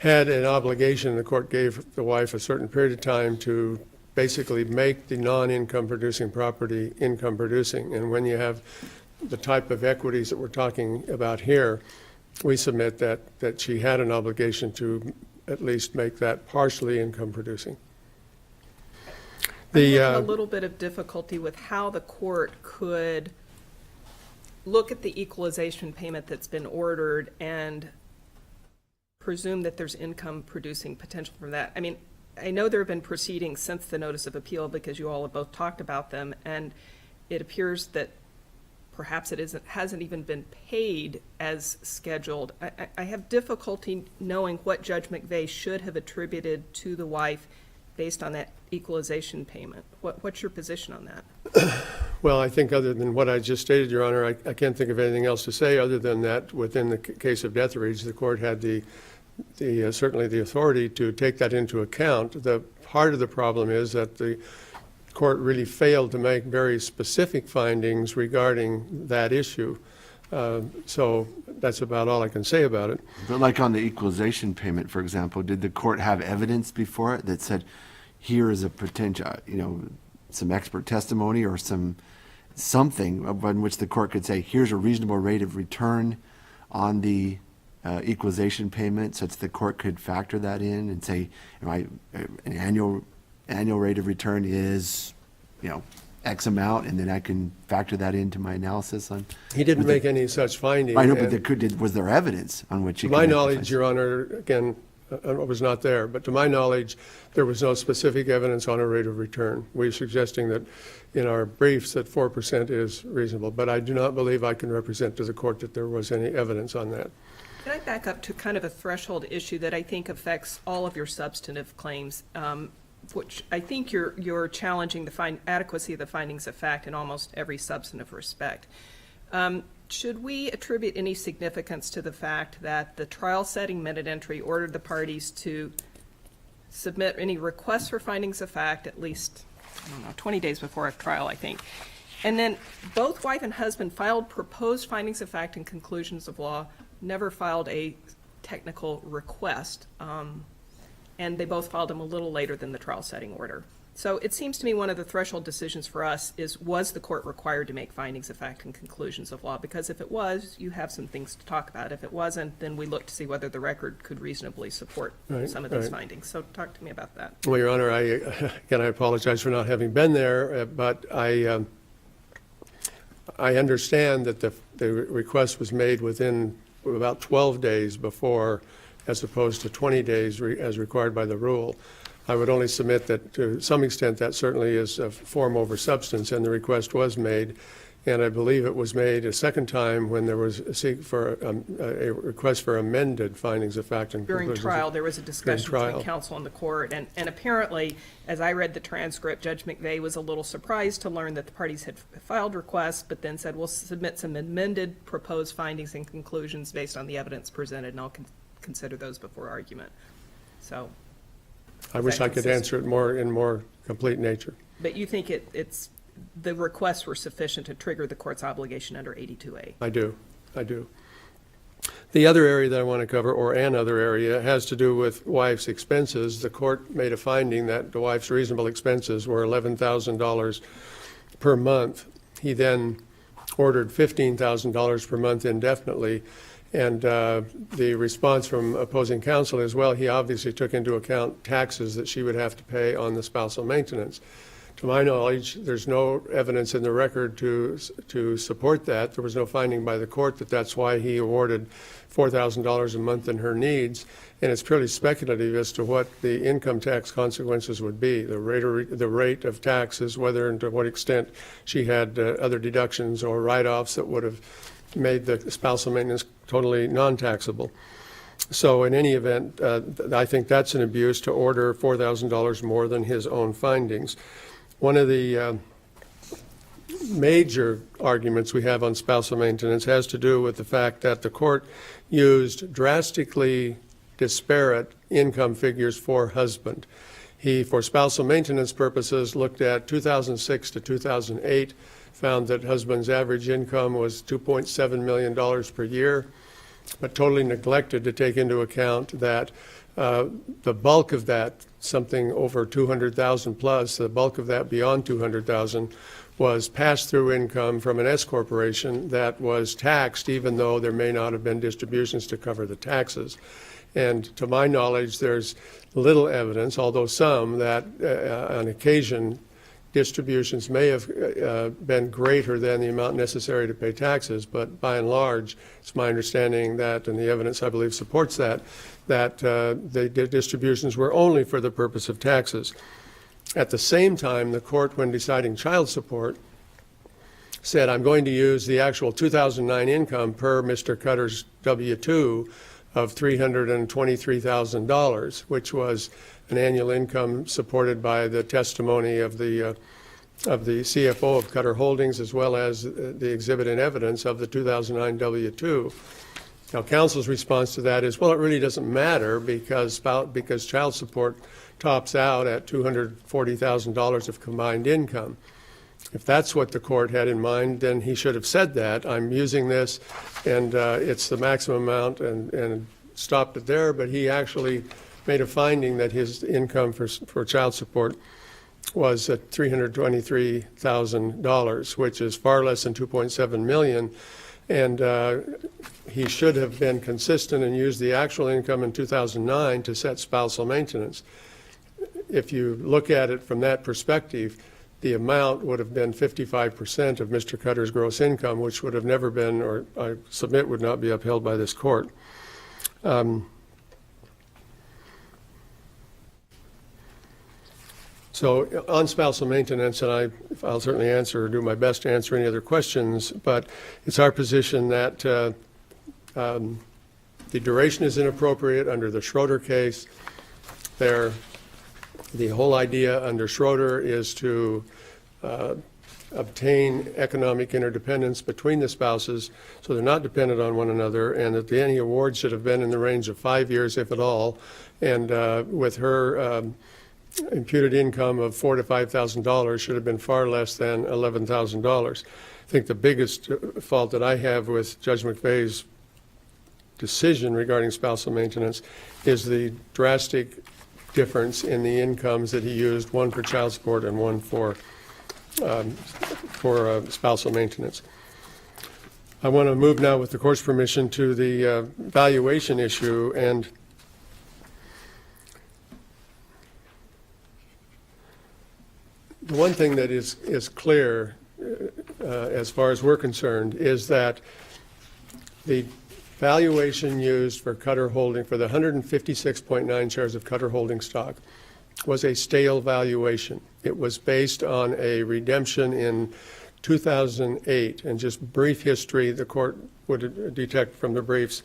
had an obligation. The court gave the wife a certain period of time to basically make the non-income producing property income producing. And when you have the type of equities that we're talking about here, we submit that she had an obligation to at least make that partially income producing. I'm having a little bit of difficulty with how the court could look at the equalization payment that's been ordered and presume that there's income producing potential from that. I mean, I know there have been proceedings since the notice of appeal because you all have both talked about them, and it appears that perhaps it hasn't even been paid as scheduled. I have difficulty knowing what Judge McVeigh should have attributed to the wife based on that equalization payment. What's your position on that? Well, I think other than what I just stated, Your Honor, I can't think of anything else to say other than that within the case of Deatheridge, the court had certainly the authority to take that into account. The part of the problem is that the court really failed to make very specific findings regarding that issue. So that's about all I can say about it. But like on the equalization payment, for example, did the court have evidence before it that said, here is a potential, some expert testimony or something on which the court could say, here's a reasonable rate of return on the equalization payment, such that the court could factor that in and say, an annual rate of return is, X amount, and then I can factor that into my analysis on. He didn't make any such finding. I know, but was there evidence on which? To my knowledge, Your Honor, again, I was not there, but to my knowledge, there was no specific evidence on a rate of return. We're suggesting that in our briefs that 4% is reasonable, but I do not believe I can represent to the court that there was any evidence on that. Can I back up to kind of a threshold issue that I think affects all of your substantive claims, which I think you're challenging the adequacy of the findings of fact in almost every substantive respect. Should we attribute any significance to the fact that the trial setting minute entry ordered the parties to submit any requests for findings of fact at least, 20 days before a trial, I think. And then both wife and husband filed proposed findings of fact and conclusions of law, never filed a technical request, and they both filed them a little later than the trial setting order. So it seems to me one of the threshold decisions for us is, was the court required to make findings of fact and conclusions of law? Because if it was, you have some things to talk about. If it wasn't, then we look to see whether the record could reasonably support some of those findings. So talk to me about that. Well, Your Honor, I apologize for not having been there, but I understand that the request was made within about 12 days before, as opposed to 20 days as required by the rule. I would only submit that to some extent that certainly is a form over substance, and the request was made, and I believe it was made a second time when there was a request for amended findings of fact and conclusions. During trial, there was a discussion between counsel and the court, and apparently, as I read the transcript, Judge McVeigh was a little surprised to learn that the parties had filed requests, but then said, we'll submit some amended proposed findings and conclusions based on the evidence presented, and I'll consider those before argument. So I wish I could answer it in more complete nature. But you think the requests were sufficient to trigger the court's obligation under 82A? I do. The other area that I want to cover, or another area, has to do with wife's expenses. The court made a finding that the wife's reasonable expenses were $11,000 per month. He then ordered $15,000 per month indefinitely. And the response from opposing counsel is, well, he obviously took into account taxes that she would have to pay on the spousal maintenance. To my knowledge, there's no evidence in the record to support that. There was no finding by the court that that's why he awarded $4,000 a month in her needs. And it's purely speculative as to what the income tax consequences would be, the rate of taxes, whether and to what extent she had other deductions or write-offs that would have made the spousal maintenance totally non-taxable. So in any event, I think that's an abuse to order $4,000 more than his own findings. One of the major arguments we have on spousal maintenance has to do with the fact that the court used drastically disparate income figures for husband. He, for spousal maintenance purposes, looked at 2006 to 2008, found that husband's average income was $2.7 million per year. but totally neglected to take into account that the bulk of that, something over 200,000 plus, the bulk of that beyond 200,000 was pass-through income from an S corporation that was taxed, even though there may not have been distributions to cover the taxes. And to my knowledge, there's little evidence, although some, that on occasion distributions may have been greater than the amount necessary to pay taxes, but by and large, it's my understanding that, and the evidence I believe supports that, the distributions were only for the purpose of taxes. At the same time, the court, when deciding child support, said, I'm going to use the actual 2009 income per Mr. Cutter's W-2 of $323,000, which was an annual income supported by the testimony of the CFO of Cutter Holdings, as well as the exhibit and evidence of the 2009 W-2. Now, counsel's response to that is, well, it really doesn't matter because child support tops out at $240,000 of combined income. If that's what the court had in mind, then he should have said that. I'm using this, and it's the maximum amount, and stopped it there. But he actually made a finding that his income for child support was at $323,000, which is far less than $2.7 million. And he should have been consistent and used the actual income in 2009 to set spousal maintenance. If you look at it from that perspective, the amount would have been 55% of Mr. Cutter's gross income, which would have never been, or I submit would not be upheld by this court. So on spousal maintenance, and I'll certainly answer or do my best to answer any other questions, but it's our position that the duration is inappropriate under the Schroeder case. The whole idea under Schroeder is to obtain economic interdependence between the spouses so they're not dependent on one another, and that any award should have been in the range of 5 years, if at all. And with her imputed income of $4,000 to $5,000 should have been far less than $11,000. I think the biggest fault that I have with Judge McVeigh's decision regarding spousal maintenance is the drastic difference in the incomes that he used, one for child support and one for spousal maintenance. I want to move now, with the court's permission, to the valuation issue. And the one thing that is clear, as far as we're concerned, is that the valuation used for Cutter Holding, for the 156.9 shares of Cutter Holding stock, was a stale valuation. It was based on a redemption in 2008. And just brief history, the court would detect from the briefs,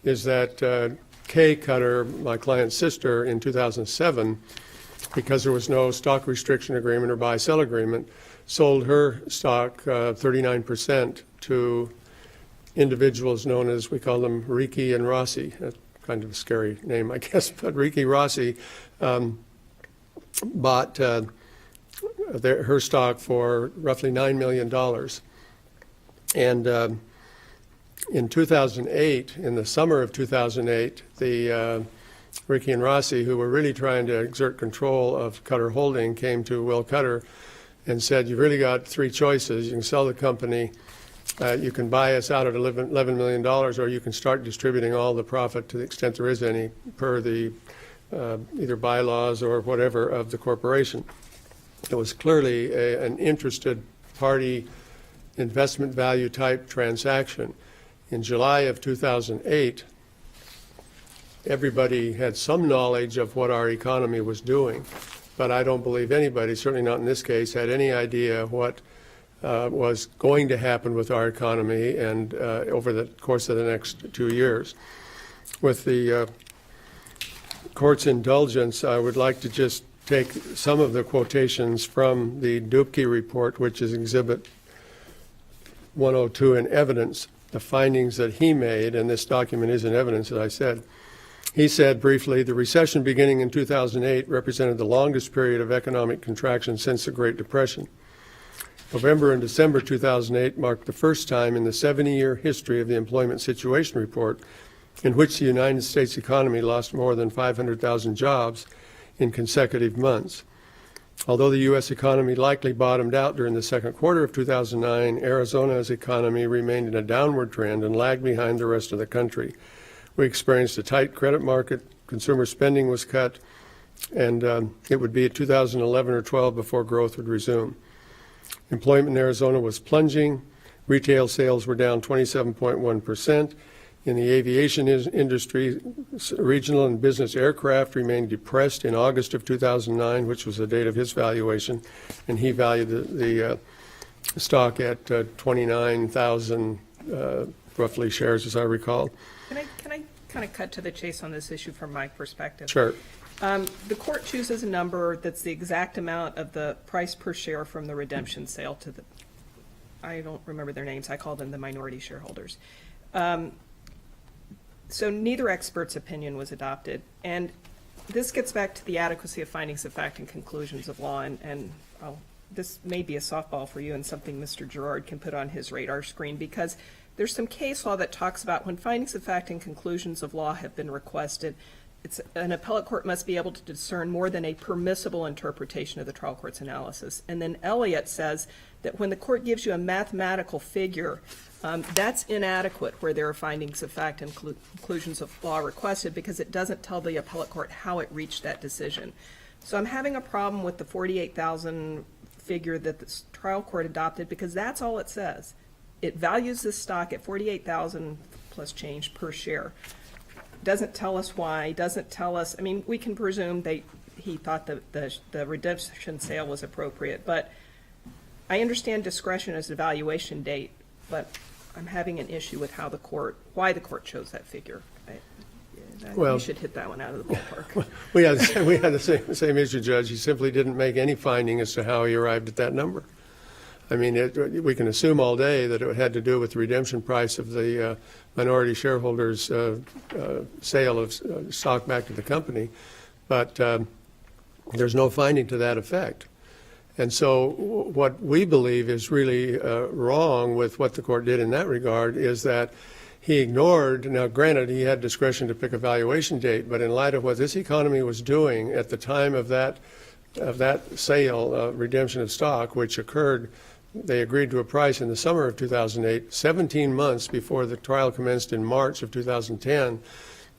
is that Kay Cutter, my client's sister, in 2007, because there was no stock restriction agreement or buy-sell agreement, sold her stock 39% to individuals known as, we call them Ricci and Rossi. That's kind of a scary name, I guess, but Ricci Rossi bought her stock for roughly $9 million. And in 2008, in the summer of 2008, the Ricci and Rossi, who were really trying to exert control of Cutter Holding, came to Will Cutter and said, you've really got three choices. You can sell the company, you can buy us out at $11 million, or you can start distributing all the profit to the extent there is any per the either bylaws or whatever of the corporation. It was clearly an interested party investment value type transaction. In July of 2008, everybody had some knowledge of what our economy was doing, but I don't believe anybody, certainly not in this case, had any idea what was going to happen with our economy and over the course of the next 2 years. With the court's indulgence, I would like to just take some of the quotations from the Dubke report, which is Exhibit 102 in evidence, the findings that he made, and this document is in evidence, as I said. He said briefly, the recession beginning in 2008 represented the longest period of economic contraction since the Great Depression. November and December 2008 marked the first time in the 70-year history of the Employment Situation Report in which the United States economy lost more than 500,000 jobs in consecutive months. Although the U.S. economy likely bottomed out during the second quarter of 2009, Arizona's economy remained in a downward trend and lagged behind the rest of the country. We experienced a tight credit market, consumer spending was cut, and it would be 2011 or 12 before growth would resume. Employment in Arizona was plunging. Retail sales were down 27.1%. In the aviation industry, regional and business aircraft remained depressed in August of 2009, which was the date of his valuation, and he valued the stock at 29,000 roughly shares, as I recall. Can I kind of cut to the chase on this issue from my perspective? Sure. The court chooses a number that's the exact amount of the price per share from the redemption sale to the, I don't remember their names, I call them the minority shareholders. So neither expert's opinion was adopted. And this gets back to the adequacy of findings of fact and conclusions of law. And this may be a softball for you and something Mr. Gerard can put on his radar screen, because there's some case law that talks about when findings of fact and conclusions of law have been requested, an appellate court must be able to discern more than a permissible interpretation of the trial court's analysis. And then Elliott says that when the court gives you a mathematical figure, that's inadequate where there are findings of fact and conclusions of law requested, because it doesn't tell the appellate court how it reached that decision. So I'm having a problem with the 48,000 figure that the trial court adopted, because that's all it says. It values this stock at 48,000 plus change per share. Doesn't tell us why, doesn't tell us, I mean, we can presume he thought the redemption sale was appropriate, but I understand discretion as a valuation date, but I'm having an issue with why the court chose that figure. Well, you should hit that one out of the ballpark. We had the same issue, Judge. He simply didn't make any finding as to how he arrived at that number. I mean, we can assume all day that it had to do with the redemption price of the minority shareholders' sale of stock back to the company, but there's no finding to that effect. And so what we believe is really wrong with what the court did in that regard is that he ignored, now granted he had discretion to pick a valuation date, but in light of what this economy was doing at the time of that sale, redemption of stock, which occurred, they agreed to a price in the summer of 2008, 17 months before the trial commenced in March of 2010,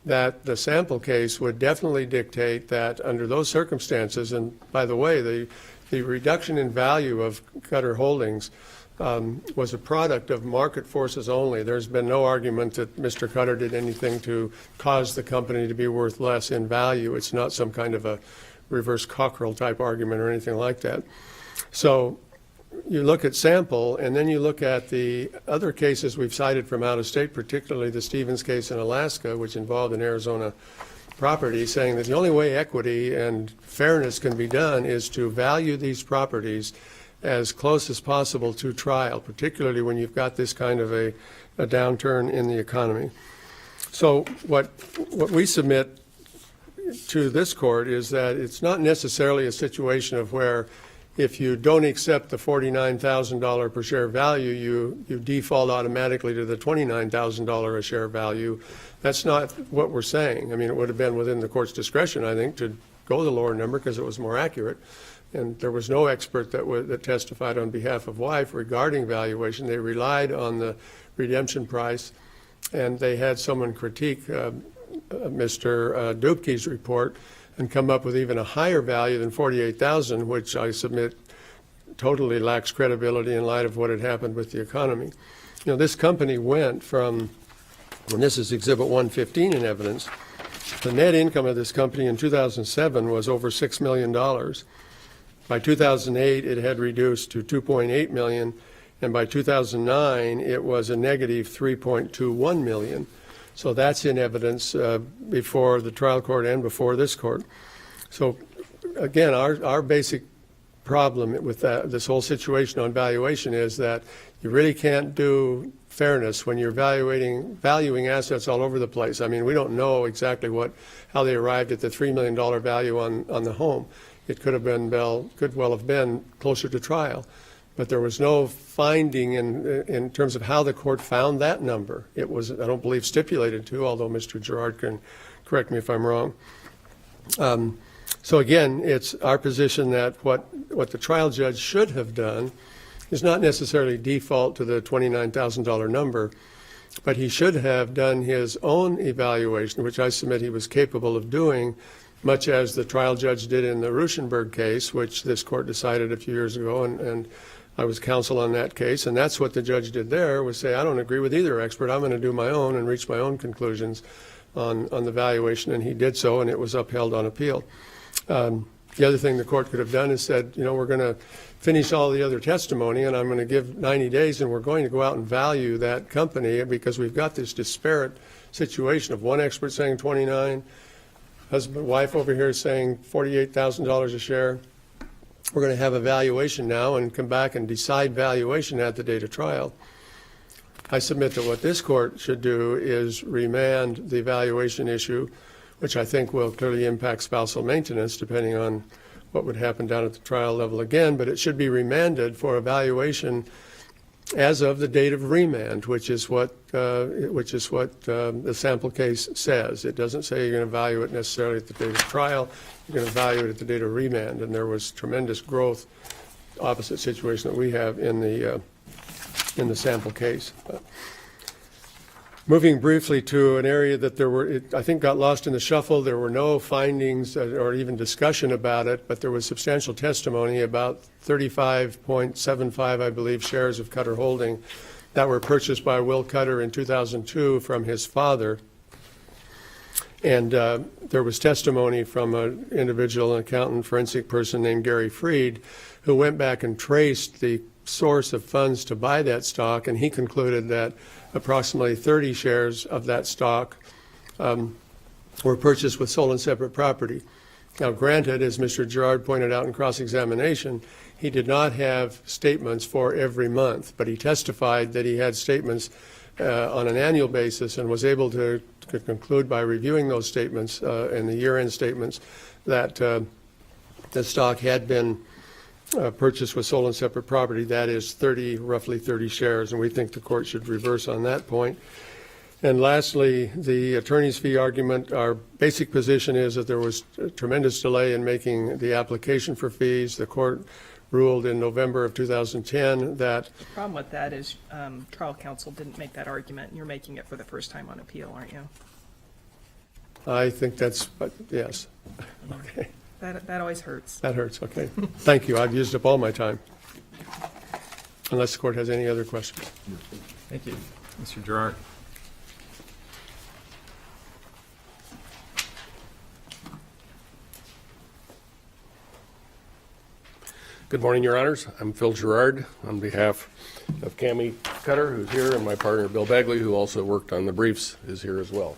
that the sample case would definitely dictate that under those circumstances, and by the way, the reduction in value of Cutter Holdings was a product of market forces only. There's been no argument that Mr. Cutter did anything to cause the company to be worth less in value. It's not some kind of a reverse Cockrell type argument or anything like that. So you look at sample, and then you look at the other cases we've cited from out of state, particularly the Stevens case in Alaska, which involved an Arizona property, saying that the only way equity and fairness can be done is to value these properties as close as possible to trial, particularly when you've got this kind of a downturn in the economy. So what we submit to this court is that it's not necessarily a situation of where if you don't accept the $49,000 per share value, you default automatically to the $29,000 a share value. That's not what we're saying. I mean, it would have been within the court's discretion, I think, to go the lower number because it was more accurate. And there was no expert that testified on behalf of wife regarding valuation. They relied on the redemption price, and they had someone critique Mr. Dubke's report and come up with even a higher value than $48,000, which I submit totally lacks credibility in light of what had happened with the economy. You know, this company went from, and this is Exhibit 115 in evidence, the net income of this company in 2007 was over $6 million. By 2008, it had reduced to $2.8 million, and by 2009, it was a negative $3.21 million. So that's in evidence before the trial court and before this court. So again, our basic problem with this whole situation on valuation is that you really can't do fairness when you're valuing assets all over the place. I mean, we don't know exactly how they arrived at the $3 million value on the home. It could well have been closer to trial. But there was no finding in terms of how the court found that number. It was, I don't believe, stipulated to, although Mr. Gerard can correct me if I'm wrong. So again, it's our position that what the trial judge should have done is not necessarily default to the $29,000 number, but he should have done his own evaluation, which I submit he was capable of doing, much as the trial judge did in the Ruschenberg case, which this court decided a few years ago, and I was counsel on that case, and that's what the judge did there, was say, I don't agree with either expert, I'm going to do my own and reach my own conclusions on the valuation, and he did so, and it was upheld on appeal. The other thing the court could have done is said, you know, we're going to finish all the other testimony, and I'm going to give 90 days, and we're going to go out and value that company, because we've got this disparate situation of one expert saying 29, husband, wife over here saying $48,000 a share. We're going to have a valuation now and come back and decide valuation at the date of trial. I submit that what this court should do is remand the valuation issue, which I think will clearly impact spousal maintenance depending on what would happen down at the trial level again, but it should be remanded for evaluation as of the date of remand, which is what the sample case says. It doesn't say you're going to value it necessarily at the date of trial. You're going to value it at the date of remand, and there was tremendous growth, opposite situation that we have in the sample case. Moving briefly to an area that I think got lost in the shuffle. There were no findings or even discussion about it, but there was substantial testimony about 35.75, I believe, shares of Cutter Holding that were purchased by Will Cutter in 2002 from his father. And there was testimony from an individual, an accountant, forensic person named Gary Freed, who went back and traced the source of funds to buy that stock, and he concluded that approximately 30 shares of that stock were purchased with sole and separate property. Now, granted, as Mr. Gerard pointed out in cross-examination, he did not have statements for every month, but he testified that he had statements on an annual basis and was able to conclude by reviewing those statements and the year-end statements that the stock had been purchased with sole and separate property, that is roughly 30 shares, and we think the court should reverse on that point. And lastly, the attorney's fee argument, our basic position is that there was a tremendous delay in making the application for fees. The court ruled in November of 2010 that... The problem with that is trial counsel didn't make that argument, and you're making it for the first time on appeal, aren't you? I think that's, yes. Okay. That always hurts. That hurts, okay. Thank you. I've used up all my time. Unless the court has any other questions. Thank you. Mr. Gerard. Good morning, Your Honors. I'm Phil Gerard on behalf of Cammie Cutter, who's here, and my partner Bill Bagley, who also worked on the briefs, is here as well.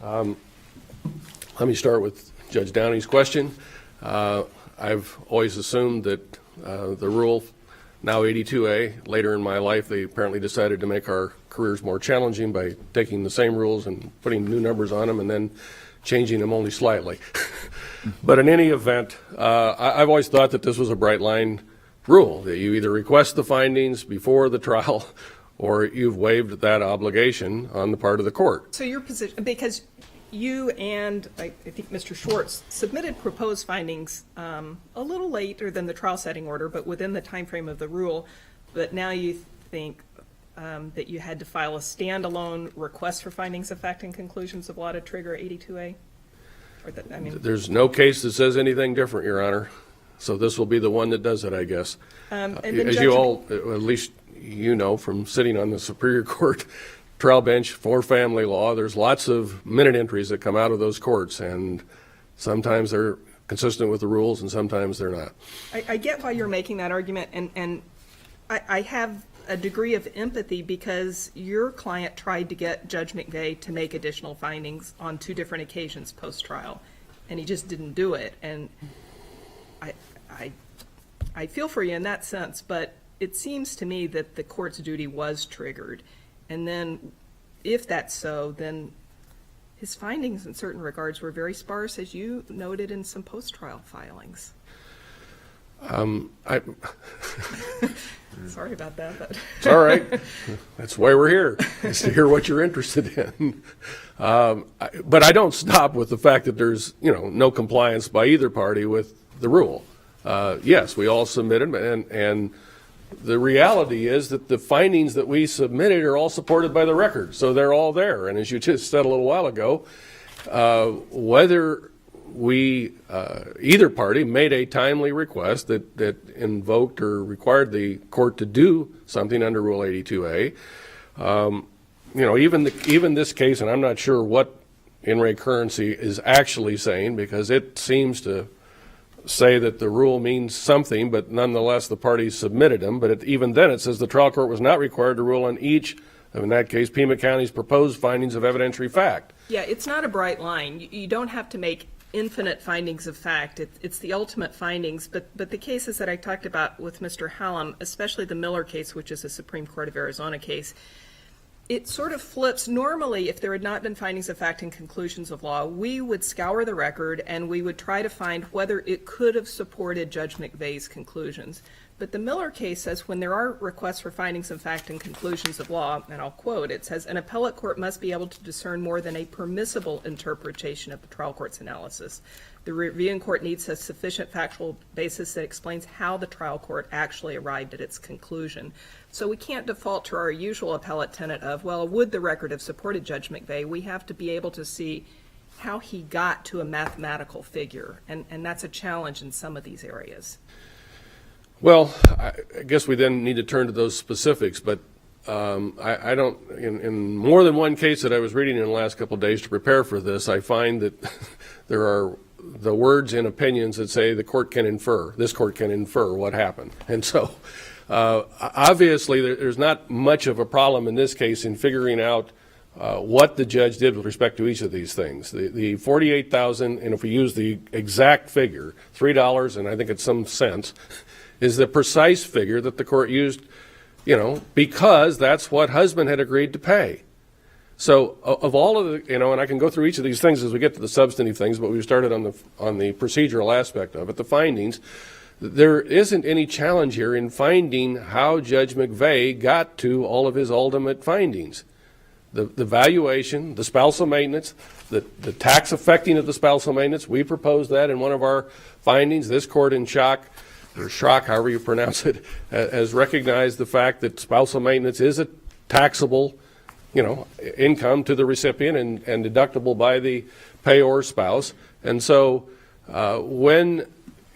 Let me start with Judge Downey's question. I've always assumed that the rule, now 82A, later in my life, they apparently decided to make our careers more challenging by taking the same rules and putting new numbers on them and then changing them only slightly. But in any event, I've always thought that this was a bright line rule, that you either request the findings before the trial or you've waived that obligation on the part of the court. So your position, because you and I think Mr. Schwartz submitted proposed findings a little later than the trial setting order, but within the time frame of the rule, but now you think that you had to file a standalone request for findings of fact and conclusions of law to trigger 82A? Or that, I mean, There's no case that says anything different, Your Honor. So this will be the one that does it, I guess. and then As you all, at least you know from sitting on the Superior Court trial bench for family law, there's lots of minute entries that come out of those courts, and sometimes they're consistent with the rules and sometimes they're not. I get why you're making that argument, and I have a degree of empathy because your client tried to get Judge McVeigh to make additional findings on 2 different occasions post-trial, and he just didn't do it. And I feel for you in that sense, but it seems to me that the court's duty was triggered. And then if that's so, then his findings in certain regards were very sparse, as you noted in some post-trial filings. I, Sorry about that, but. It's all right. That's why we're here, is to hear what you're interested in. But I don't stop with the fact that there's, no compliance by either party with the rule. Yes, we all submitted, and the reality is that the findings that we submitted are all supported by the record, so they're all there. And as you just said a little while ago, whether we, either party made a timely request that invoked or required the court to do something under Rule 82A. Even this case, and I'm not sure what in re currency is actually saying, because it seems to say that the rule means something, but nonetheless the parties submitted them. But even then it says the trial court was not required to rule on each, in that case, Pima County's proposed findings of evidentiary fact. Yeah, it's not a bright line. You don't have to make infinite findings of fact. It's the ultimate findings. But the cases that I talked about with Mr. Hallam, especially the Miller case, which is a Supreme Court of Arizona case, it sort of flips. Normally, if there had not been findings of fact and conclusions of law, we would scour the record and we would try to find whether it could have supported Judge McVeigh's conclusions. But the Miller case says when there are requests for findings of fact and conclusions of law, and I'll quote, it says, an appellate court must be able to discern more than a permissible interpretation of the trial court's analysis. The reviewing court needs a sufficient factual basis that explains how the trial court actually arrived at its conclusion. So we can't default to our usual appellate tenet of, well, would the record have supported Judge McVeigh? We have to be able to see how he got to a mathematical figure, and that's a challenge in some of these areas. Well, I guess we then need to turn to those specifics, but I don't, in more than one case that I was reading in the last couple of days to prepare for this, I find that there are the words and opinions that say the court can infer, this court can infer what happened. And so obviously there's not much of a problem in this case in figuring out what the judge did with respect to each of these things. The $48,000, and if we use the exact figure, $3 and I think it's some cents, is the precise figure that the court used, because that's what husband had agreed to pay. So of all of the, and I can go through each of these things as we get to the substantive things, but we started on the procedural aspect of it, the findings. There isn't any challenge here in finding how Judge McVeigh got to all of his ultimate findings. The valuation, the spousal maintenance, the tax affecting of the spousal maintenance, we proposed that in one of our findings. This court in Schrock, however you pronounce it, has recognized the fact that spousal maintenance is a taxable income to the recipient and deductible by the payor spouse. And so when,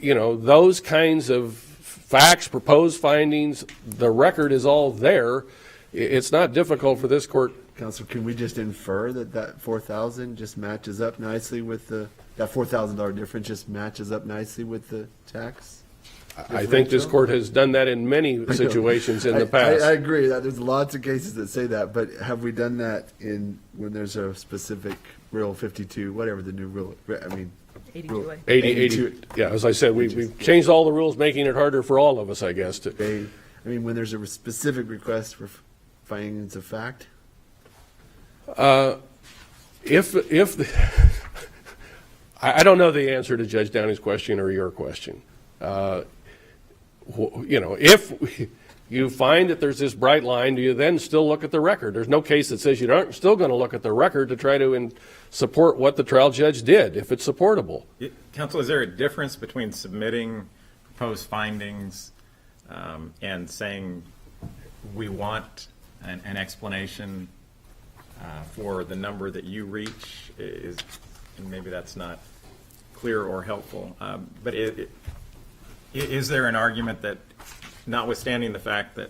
those kinds of facts, proposed findings, the record is all there, it's not difficult for this court. Counsel, can we just infer that $4,000 just matches up nicely with that $4,000 difference just matches up nicely with the tax? I think this court has done that in many situations in the past. I agree that there's lots of cases that say that, but have we done that when there's a specific Rule 52, whatever the new rule, 82A. 80, yeah, as I said, we've changed all the rules, making it harder for all of us, I guess. When there's a specific request for findings of fact? I don't know the answer to Judge Downey's question or your question. If you find that there's this bright line, do you then still look at the record? There's no case that says you aren't still going to look at the record to try to support what the trial judge did, if it's supportable. Counsel, is there a difference between submitting proposed findings and saying we want an explanation for the number that you reach? And maybe that's not clear or helpful, but is there an argument that, notwithstanding the fact that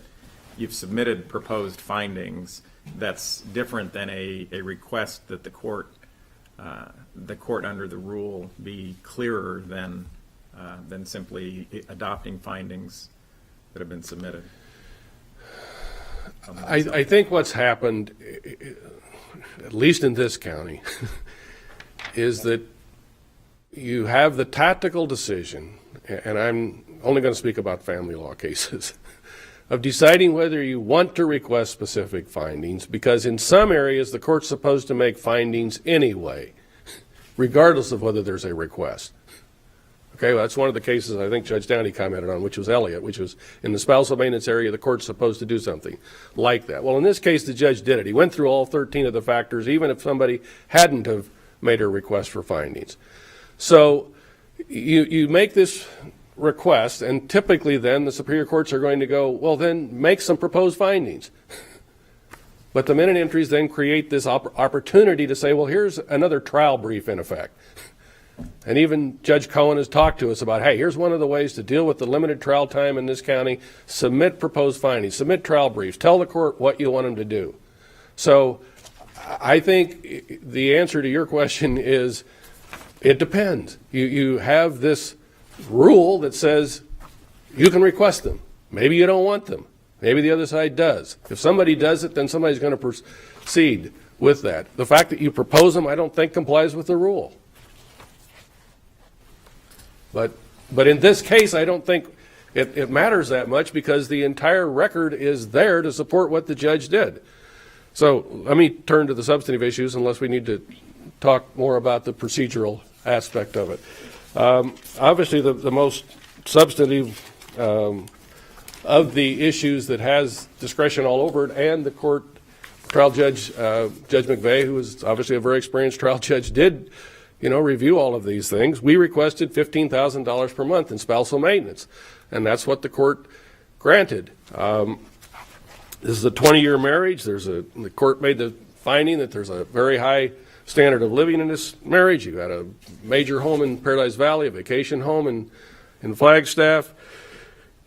you've submitted proposed findings, that's different than a request that the court under the rule be clearer than simply adopting findings that have been submitted? I think what's happened, at least in this county, is that you have the tactical decision, and I'm only going to speak about family law cases, of deciding whether you want to request specific findings, because in some areas the court's supposed to make findings anyway, regardless of whether there's a request. Okay, well, that's one of the cases I think Judge Downey commented on, which was Elliott, which was in the spousal maintenance area, the court's supposed to do something like that. Well, in this case, the judge did it. He went through all 13 of the factors, even if somebody hadn't have made a request for findings. So you make this request, and typically then the superior courts are going to go, well, then make some proposed findings. But the minute entries then create this opportunity to say, well, here's another trial brief in effect. And even Judge Cohen has talked to us about, hey, here's one of the ways to deal with the limited trial time in this county. Submit proposed findings, submit trial briefs, tell the court what you want them to do. So I think the answer to your question is it depends. You have this rule that says you can request them. Maybe you don't want them. Maybe the other side does. If somebody does it, then somebody's going to proceed with that. The fact that you propose them, I don't think complies with the rule. But in this case, I don't think it matters that much because the entire record is there to support what the judge did. So let me turn to the substantive issues unless we need to talk more about the procedural aspect of it. Obviously, the most substantive of the issues that has discretion all over it, and the court trial judge, Judge McVeigh, who is obviously a very experienced trial judge, did review all of these things. We requested $15,000 per month in spousal maintenance, and that's what the court granted. This is a 20-year marriage. The court made the finding that there's a very high standard of living in this marriage. You got a major home in Paradise Valley, a vacation home in Flagstaff.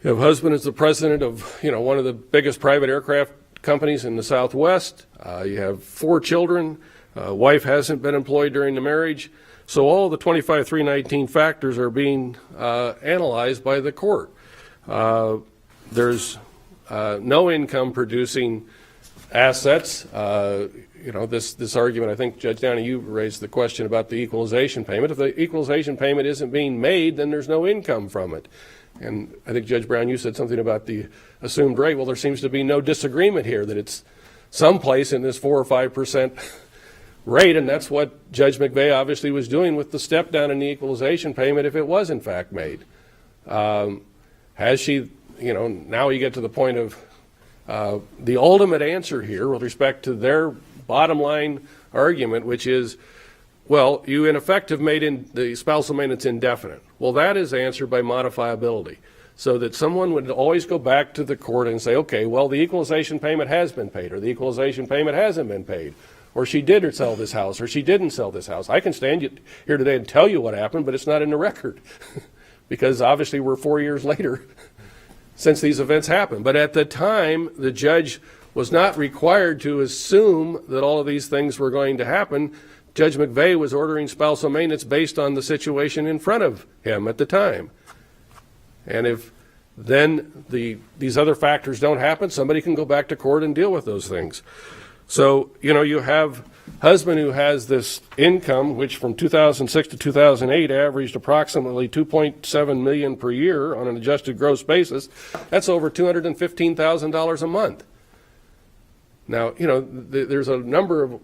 You have husband as the president of one of the biggest private aircraft companies in the Southwest. You have 4 children. Wife hasn't been employed during the marriage. So all of the 25-319 factors are being analyzed by the court. There's no income producing assets. This argument, I think, Judge Downey, you raised the question about the equalization payment. If the equalization payment isn't being made, then there's no income from it. And I think, Judge Brown, you said something about the assumed rate. Well, there seems to be no disagreement here that it's someplace in this 4 or 5% rate, and that's what Judge McVeigh obviously was doing with the step down in the equalization payment if it was in fact made. Has she, now you get to the point of the ultimate answer here with respect to their bottom line argument, which is, well, you in effect have made the spousal maintenance indefinite. Well, that is answered by modifiability, so that someone would always go back to the court and say, okay, well, the equalization payment has been paid, or the equalization payment hasn't been paid, or she did sell this house, or she didn't sell this house. I can stand here today and tell you what happened, but it's not in the record because obviously we're 4 years later since these events happened. But at the time, the judge was not required to assume that all of these things were going to happen. Judge McVeigh was ordering spousal maintenance based on the situation in front of him at the time. And if then these other factors don't happen, somebody can go back to court and deal with those things. So, you have husband who has this income, which from 2006 to 2008 averaged approximately $2.7 million per year on an adjusted gross basis. That's over $215,000 a month. Now, there's a number of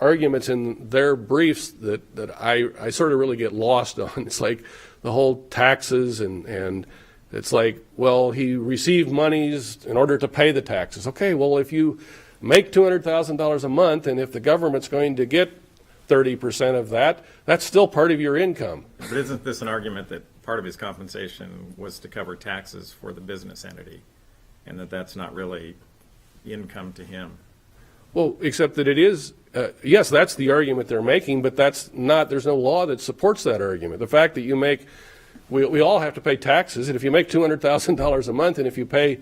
arguments in their briefs that I sort of really get lost on. It's like the whole taxes and it's like, well, he received monies in order to pay the taxes. Okay, well, if you make $200,000 a month, and if the government's going to get 30% of that, that's still part of your income. But isn't this an argument that part of his compensation was to cover taxes for the business entity, and that's not really income to him? Well, except that it is, yes, that's the argument they're making, but there's no law that supports that argument. The fact that we all have to pay taxes, and if you make $200,000 a month, and if you pay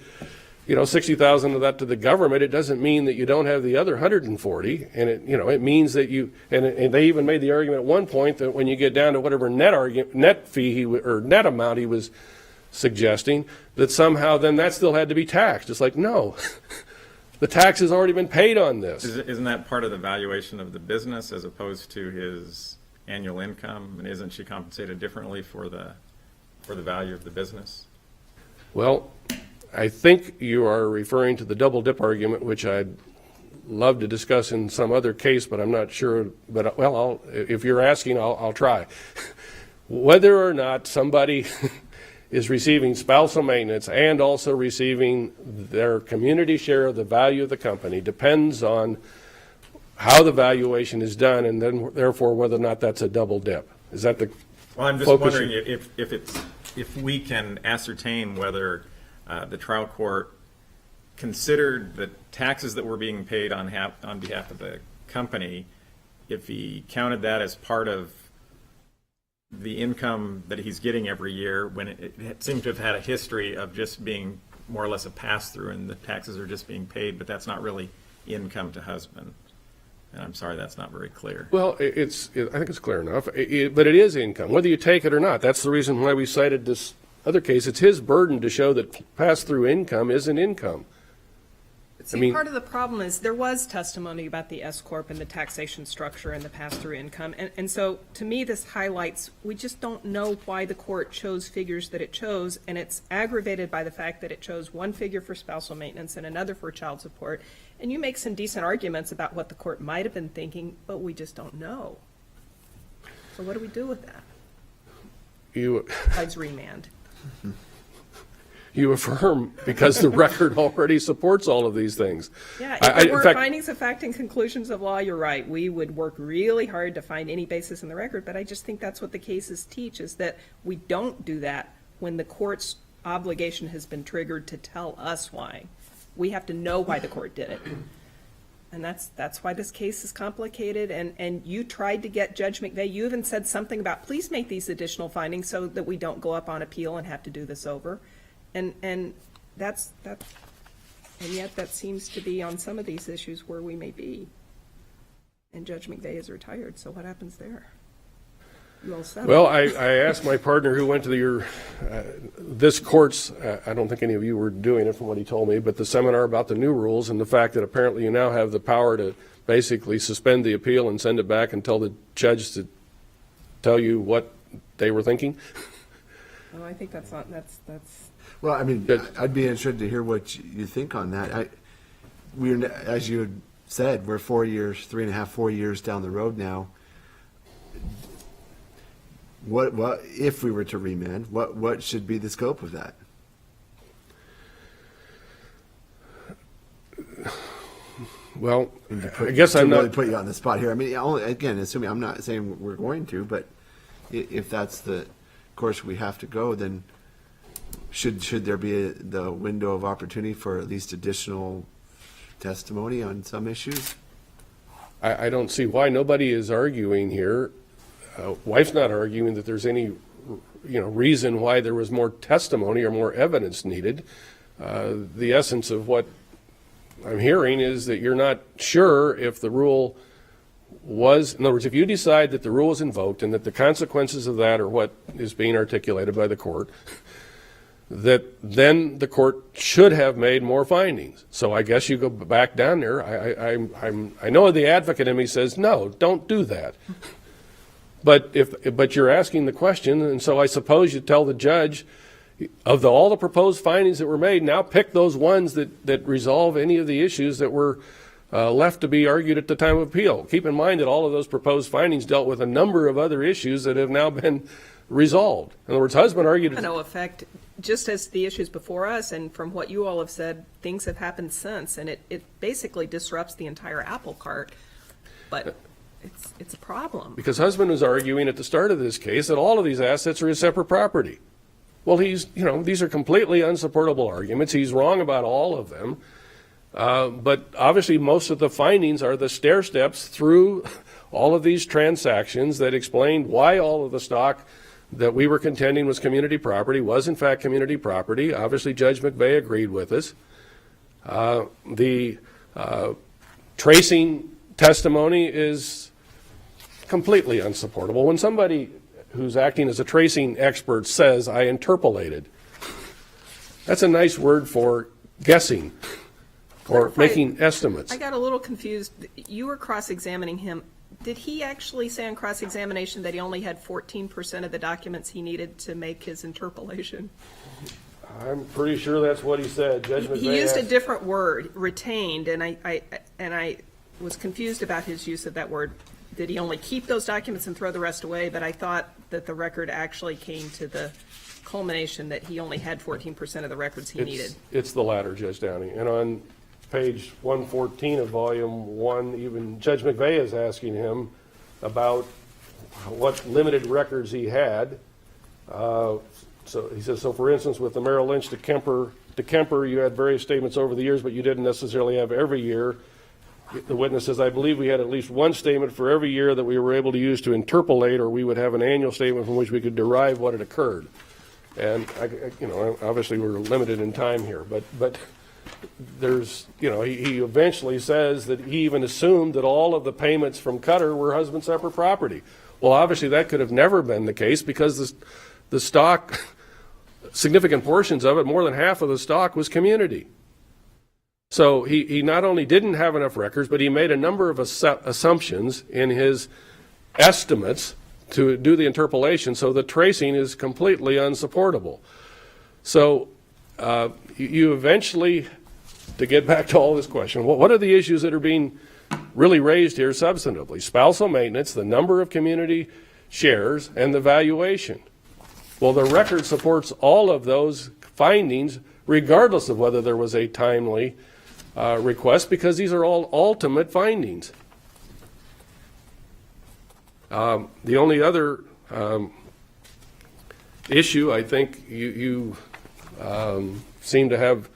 $60,000 of that to the government, it doesn't mean that you don't have the other 140, and it means that and they even made the argument at one point that when you get down to whatever net fee or net amount he was suggesting, that somehow then that still had to be taxed. It's like, no, the tax has already been paid on this. Isn't that part of the valuation of the business as opposed to his annual income? And isn't she compensated differently for the value of the business? Well, I think you are referring to the double dip argument, which I'd love to discuss in some other case, but I'm not sure. But, well, if you're asking, I'll try. whether or not somebody is receiving spousal maintenance and also receiving their community share of the value of the company depends on how the valuation is done, and then therefore whether or not that's a double dip. Is that the Well, I'm just focus? wondering if we can ascertain whether the trial court considered the taxes that were being paid on behalf of the company, if he counted that as part of the income that he's getting every year, when it seemed to have had a history of just being more or less a pass-through, and the taxes are just being paid, but that's not really income to husband. And I'm sorry, that's not very clear. Well, I think it's clear enough, but it is income, whether you take it or not. That's the reason why we cited this other case. It's his burden to show that pass-through income isn't income. See, part of the problem is there was testimony about the S-corp and the taxation structure and the pass-through income. And so, to me, this highlights, we just don't know why the court chose figures that it chose, and it's aggravated by the fact that it chose one figure for spousal maintenance and another for child support. And you make some decent arguments about what the court might have been thinking, but we just don't know. So what do we do with that? Besides remand. You affirm because the record already supports all of these things. Yeah, if there were findings of fact and conclusions of law, you're right. We would work really hard to find any basis in the record, but I just think that's what the cases teach, is that we don't do that when the court's obligation has been triggered to tell us why. We have to know why the court did it. And that's why this case is complicated, and you tried to get Judge McVeigh, you even said something about, please make these additional findings so that we don't go up on appeal and have to do this over. And that's and yet that seems to be on some of these issues where we may be. And Judge McVeigh is retired, so what happens there? You all settle. Well, I asked my partner who went to this court's, I don't think any of you were doing it from what he told me, but the seminar about the new rules and the fact that apparently you now have the power to basically suspend the appeal and send it back and tell the judge to tell you what they were thinking. No, I think that's. Well, I mean, I'd be interested to hear what you think on that. We're, as you had said, we're 4 years, 3.5, 4 years down the road now. What if we were to remand? What should be the scope of that? Well, I guess I'm really not put you on the spot here. I mean, again, assuming, I'm not saying we're going to, but if that's the course we have to go, then should there be the window of opportunity for at least additional testimony on some issues? I don't see why. Nobody is arguing here. Wife's not arguing that there's any reason why there was more testimony or more evidence needed. The essence of what I'm hearing is that you're not sure if the rule was, in other words, if you decide that the rule is invoked and that the consequences of that are what is being articulated by the court, that then the court should have made more findings. So I guess you go back down there. I know the advocate in me says, no, don't do that. But you're asking the question, and so I suppose you tell the judge, of all the proposed findings that were made, now pick those ones that resolve any of the issues that were left to be argued at the time of appeal. Keep in mind that all of those proposed findings dealt with a number of other issues that have now been resolved. In other words, husband argued... No effect, just as the issues before us, and from what you all have said, things have happened since, and it basically disrupts the entire apple cart. But it's a problem. Because husband was arguing at the start of this case that all of these assets are his separate property. Well, these are completely unsupportable arguments. He's wrong about all of them. But obviously most of the findings are the stair steps through all of these transactions that explained why all of the stock that we were contending was community property was in fact community property. Obviously Judge McVeigh agreed with us. The tracing testimony is completely unsupportable. When somebody who's acting as a tracing expert says, I interpolated, that's a nice word for guessing or making estimates. I got a little confused. You were cross-examining him. Did he actually say on cross-examination that he only had 14% of the documents he needed to make his interpolation? I'm pretty sure that's what he said. Judge McVeigh He used a different word, retained, and I was confused about his use of that word. did he only keep those documents and throw the rest away? But I thought that the record actually came to the culmination that he only had 14% of the records he needed. It's the latter, Judge Downey. And on page 114 of Volume 1, even Judge McVeigh is asking him about what limited records he had. So he says, so for instance, with the Merrill Lynch to Kemper, you had various statements over the years, but you didn't necessarily have every year. The witness says, I believe we had at least one statement for every year that we were able to use to interpolate, or we would have an annual statement from which we could derive what had occurred. And, obviously we're limited in time here, but there's, he eventually says that he even assumed that all of the payments from Cutter were husband separate property. Well, obviously that could have never been the case because the stock, significant portions of it, more than half of the stock was community. So he not only didn't have enough records, but he made a number of assumptions in his estimates to do the interpolation, so the tracing is completely unsupportable. So you eventually, to get back to all this question, what are the issues that are being really raised here substantively? Spousal maintenance, the number of community shares, and the valuation. Well, the record supports all of those findings, regardless of whether there was a timely request, because these are all ultimate findings. The only other issue I think you seem to have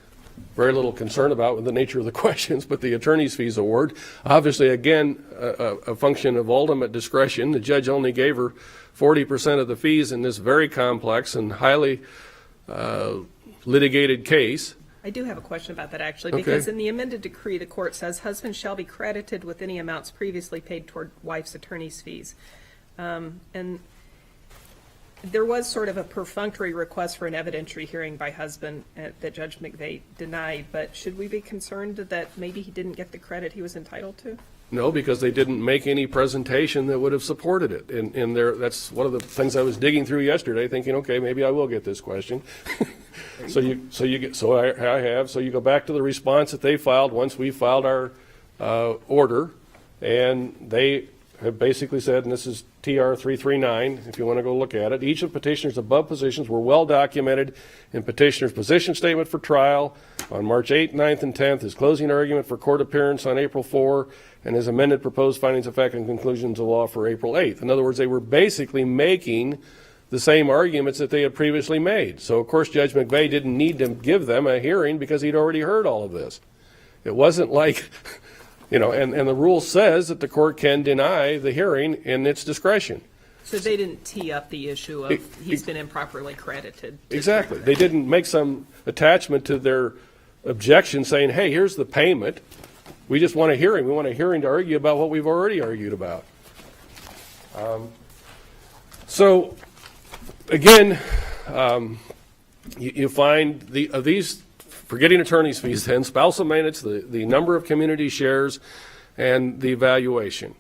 very little concern about with the nature of the questions, but the attorney's fees award, obviously, again, a function of ultimate discretion. The judge only gave her 40% of the fees in this very complex and highly litigated case. I do have a question about that, actually, Okay. because in the amended decree, the court says husband shall be credited with any amounts previously paid toward wife's attorney's fees. And there was sort of a perfunctory request for an evidentiary hearing by husband that Judge McVeigh denied, but should we be concerned that maybe he didn't get the credit he was entitled to? No, because they didn't make any presentation that would have supported it. And that's one of the things I was digging through yesterday, thinking, okay, maybe I will get this question. So you go back to the response that they filed once we filed our order, and they have basically said, and this is TR 339, if you want to go look at it, each of petitioner's above positions were well documented in petitioner's position statement for trial on March 8th, 9th, and 10th, his closing argument for court appearance on April 4, and his amended proposed findings of fact and conclusions of law for April 8th. In other words, they were basically making the same arguments that they had previously made. So, of course, Judge McVeigh didn't need to give them a hearing because he'd already heard all of this. It wasn't like, and the rule says that the court can deny the hearing in its discretion. So they didn't tee up the issue of he's been improperly credited. Exactly. They didn't make some attachment to their objection saying, hey, here's the payment. We just want a hearing. We want a hearing to argue about what we've already argued about. So, again, you find these, for getting attorney's fees then, spousal maintenance, the number of community shares, and the evaluation.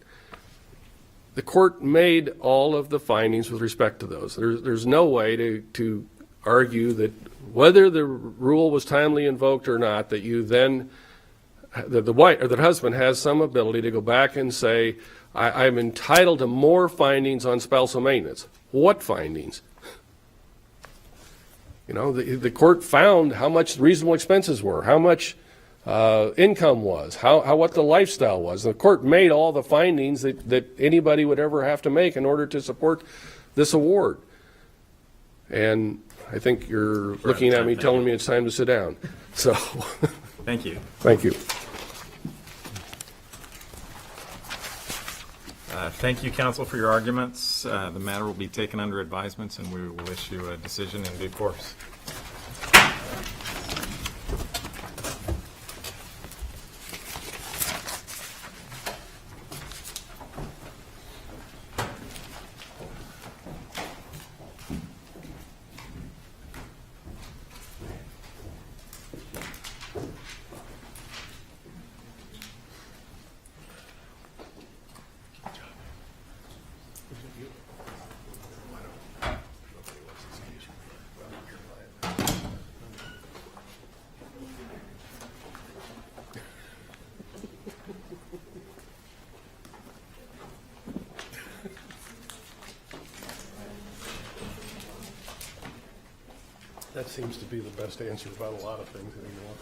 The court made all of the findings with respect to those. There's no way to argue that whether the rule was timely invoked or not, that you then, that the wife or the husband has some ability to go back and say, I'm entitled to more findings on spousal maintenance. What findings? The court found how much reasonable expenses were, how much income was, what the lifestyle was. The court made all the findings that anybody would ever have to make in order to support this award. And I think you're looking at me telling me it's time to sit down. So, Thank you. thank you. Thank you, counsel, for your arguments. The matter will be taken under advisements, and we will issue a decision in due course. That seems to be the best answer about a lot of things anymore.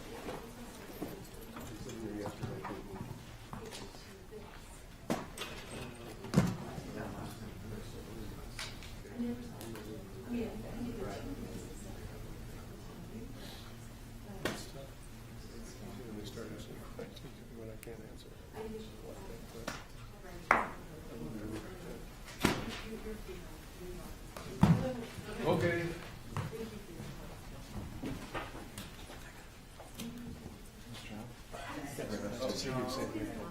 When I can't answer. Okay. I'll see you soon.